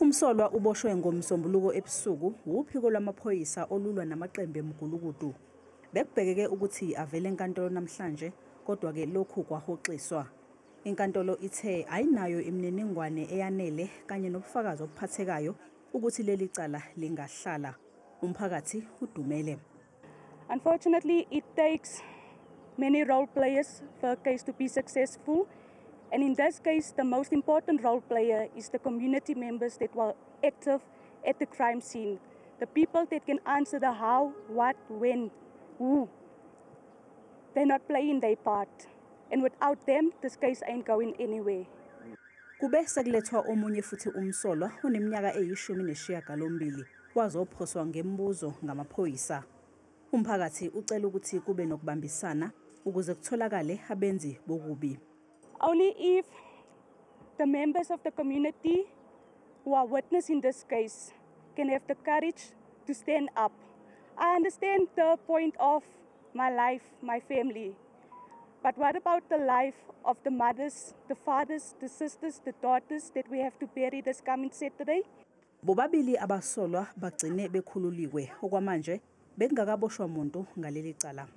Umsolwa uboshwe ngomsombuluko ebusuku uphiko lwamaphoyisa olulwa namaqembu emgulukudu. Bekubhekeke ukuthi avele enkantolo namhlanje, kodwa ke lokhu kwahoxiswa. Inkantolo ithe ayinayo imininingwane eyanele kanye nobufakazi obuphathekayo ukuthi leli cala lingahlala. Umphakathi udumele. Unfortunately, it takes many role players for a case to be successful. And in this case, the most important role player is the community members that were active at the crime scene. The people that can answer the how, what, when, who. They're not playing their part. And without them, this case ain't going anywhere. Kube sekulethwa omunye futhi umsolwa oneminyaka eyi-18 wazophoswa ngembuzo ngamaphoyisa. Umphakathi ucela ukuthi kube nokubambisana ukuze kutholakale abenzi bokubi. Only if the members of the community who are witnessing this case can have the courage to stand up. I understand the point of my life, my family. But what about the life of the mothers, the fathers, the sisters, the daughters that we have to bury this coming Saturday? Bobabili abasolwa bagcine bekhululiwe okwamanje bengakaboshwa umuntu ngaleli cala.